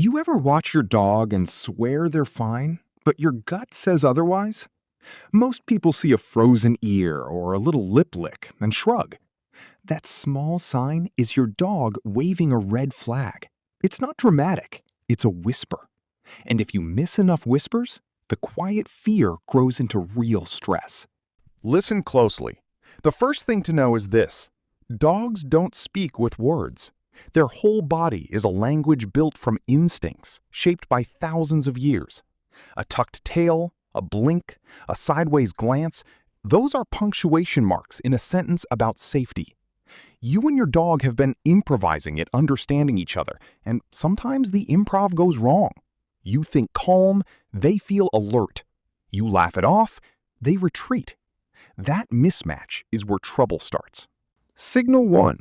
You ever watch your dog and swear they're fine, but your gut says otherwise? Most people see a frozen ear or a little lip lick and shrug. That small sign is your dog waving a red flag. It's not dramatic, it's a whisper. And if you miss enough whispers, the quiet fear grows into real stress. Listen closely. The first thing to know is this: dogs don't speak with words. Their whole body is a language built from instincts, shaped by thousands of years. A tucked tail, a blink, a sideways glance, those are punctuation marks in a sentence about safety. You and your dog have been improvising at understanding each other, and sometimes the improv goes wrong. You think calm, they feel alert. You laugh it off, they retreat. That mismatch is where trouble starts. Signal 1.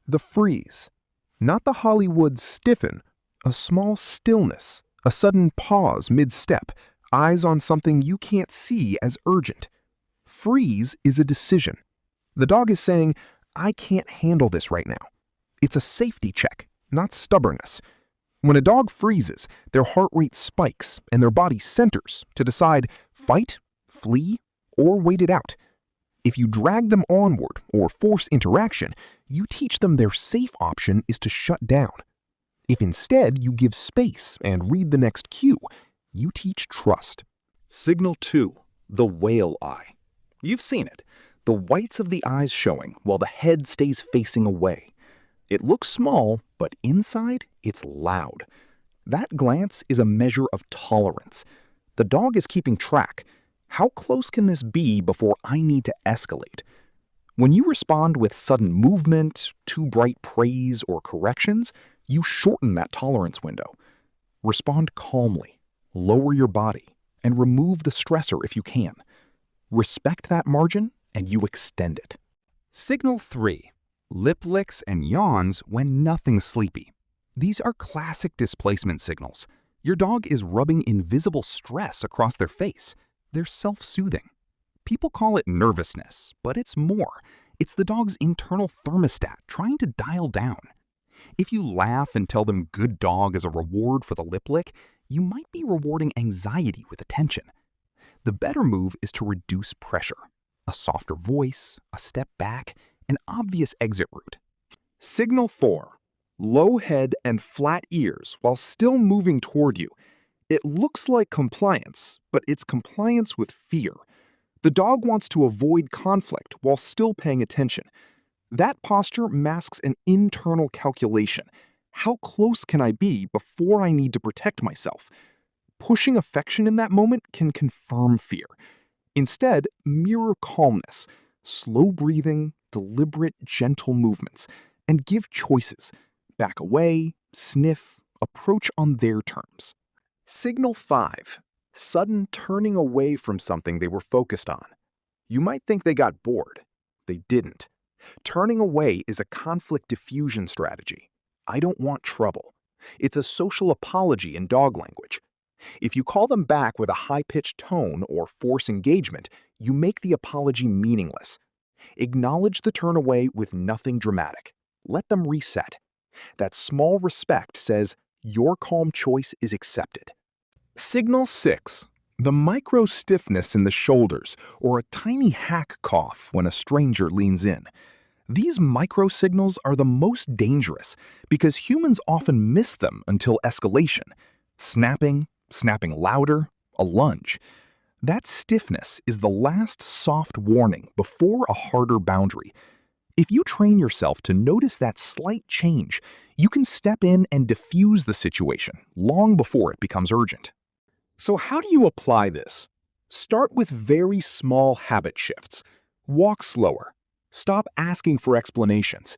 The freeze. Not the Hollywood stiffen, a small stillness, a sudden pause mid-step, eyes on something you can't see as urgent. Freeze is a decision. The dog is saying, I can't handle this right now. It's a safety check, not stubbornness. When a dog freezes, their heart rate spikes and their body centers to decide fight, flee, or wait it out. If you drag them onward or force interaction, you teach them their safe option is to shut down. If instead you give space and read the next cue, you teach trust. Signal 2. The whale eye. You've seen it. The whites of the eyes showing while the head stays facing away. It looks small, but inside it's loud. That glance is a measure of tolerance. The dog is keeping track. How close can this be before I need to escalate? When you respond with sudden movement, too bright praise, or corrections, you shorten that tolerance window. Respond calmly, lower your body, and remove the stressor if you can. Respect that margin, and you extend it. Signal 3. Lip licks and yawns when nothing's sleepy. These are classic displacement signals. Your dog is rubbing invisible stress across their face. They're self-soothing. People call it nervousness, but it's more. It's the dog's internal thermostat trying to dial down. If you laugh and tell them good dog as a reward for the lip lick, you might be rewarding anxiety with attention. The better move is to reduce pressure. A softer voice, a step back, an obvious exit route. Signal 4. Low head and flat ears while still moving toward you. It looks like compliance, but it's compliance with fear. The dog wants to avoid conflict while still paying attention. That posture masks an internal calculation. How close can I be before I need to protect myself? Pushing affection in that moment can confirm fear. Instead, mirror calmness, slow breathing, deliberate, gentle movements, and give choices. Back away, sniff, approach on their terms. Signal 5. Sudden turning away from something they were focused on. You might think they got bored. They didn't. Turning away is a conflict diffusion strategy. I don't want trouble. It's a social apology in dog language. If you call them back with a high-pitched tone or force engagement, you make the apology meaningless. Acknowledge the turn away with nothing dramatic. Let them reset. That small respect says, your calm choice is accepted. Signal 6. The micro-stiffness in the shoulders or a tiny hack cough when a stranger leans in. These micro-signals are the most dangerous because humans often miss them until escalation. Snapping louder, a lunge. That stiffness is the last soft warning before a harder boundary. If you train yourself to notice that slight change, you can step in and diffuse the situation long before it becomes urgent. So how do you apply this? Start with very small habit shifts. Walk slower. Stop asking for explanations.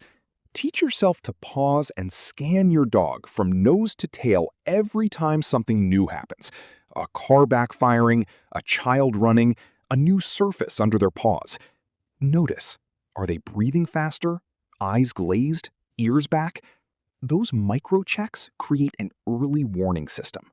Teach yourself to pause and scan your dog from nose to tail every time something new happens. A car backfiring, a child running, a new surface under their paws. Notice, are they breathing faster? Eyes glazed? Ears back? Those micro-checks create an early warning system.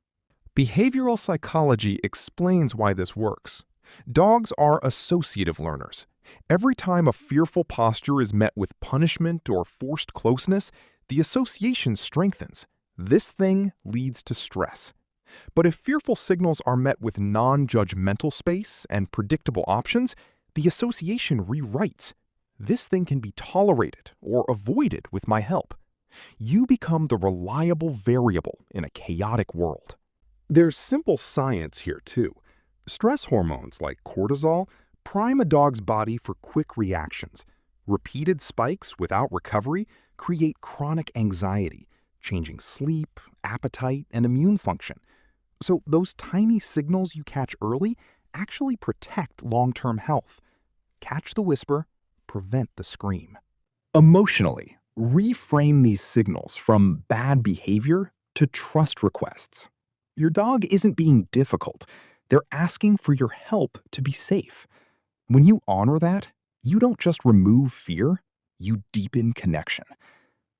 Behavioral psychology explains why this works. Dogs are associative learners. Every time a fearful posture is met with punishment or forced closeness, the association strengthens. This thing leads to stress. But if fearful signals are met with non-judgmental space and predictable options, the association rewrites. This thing can be tolerated or avoided with my help. You become the reliable variable in a chaotic world. There's simple science here, too. Stress hormones like cortisol prime a dog's body for quick reactions. Repeated spikes without recovery create chronic anxiety, changing sleep, appetite, and immune function. So those tiny signals you catch early actually protect long-term health. Catch the whisper, prevent the scream. Emotionally, reframe these signals from bad behavior to trust requests. Your dog isn't being difficult. They're asking for your help to be safe. When you honor that, you don't just remove fear, you deepen connection.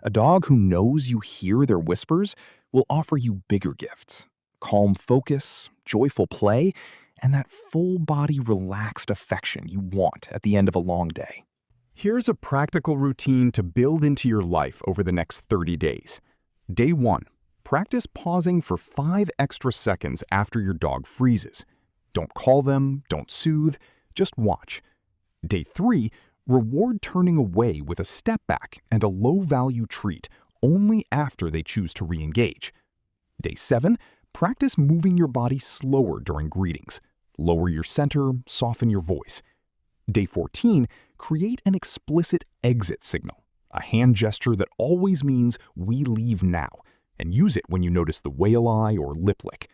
A dog who knows you hear their whispers will offer you bigger gifts. Calm focus, joyful play, and that full-body relaxed affection you want at the end of a long day. Here's a practical routine to build into your life over the next 30 days. Day 1. Practice pausing for 5 extra seconds after your dog freezes. Don't call them, don't soothe, just watch. Day 3. Reward turning away with a step back and a low-value treat only after they choose to re-engage. Day 7. Practice moving your body slower during greetings. Lower your center, soften your voice. Day 14, create an explicit exit signal, a hand gesture that always means we leave now, and use it when you notice the whale eye or lip lick.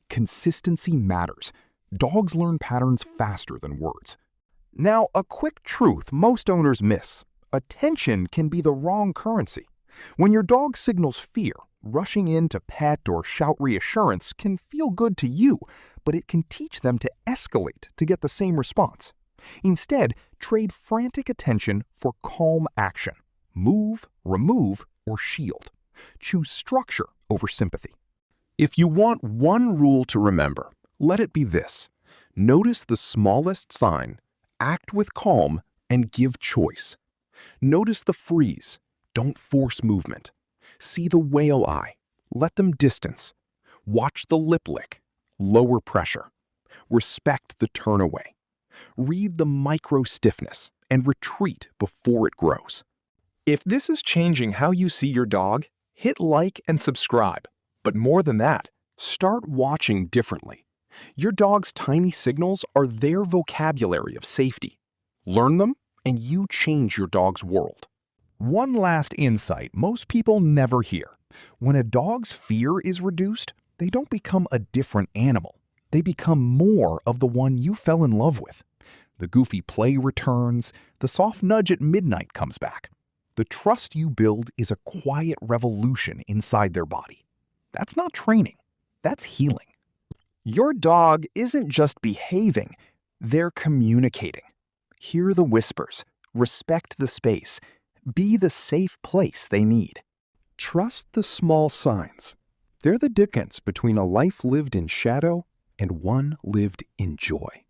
Consistency matters. Dogs learn patterns faster than words. Now, a quick truth most owners miss. Attention can be the wrong currency. When your dog signals fear, rushing in to pet or shout reassurance can feel good to you, but it can teach them to escalate to get the same response. Instead, trade frantic attention for calm action. Move, remove, or shield. Choose structure over sympathy. If you want one rule to remember, let it be this. Notice the smallest sign, act with calm, and give choice. Notice the freeze. Don't force movement. See the whale eye. Let them distance. Watch the lip lick. Lower pressure. Respect the turn away. Read the micro-stiffness and retreat before it grows. If this is changing how you see your dog, hit like and subscribe. But more than that, start watching differently. Your dog's tiny signals are their vocabulary of safety. Learn them, and you change your dog's world. One last insight most people never hear. When a dog's fear is reduced, they don't become a different animal. They become more of the one you fell in love with. The goofy play returns, the soft nudge at midnight comes back. The trust you build is a quiet revolution inside their body. That's not training, that's healing. Your dog isn't just behaving, they're communicating. Hear the whispers, respect the space, be the safe place they need. Trust the small signs. They're the difference between a life lived in shadow and one lived in joy.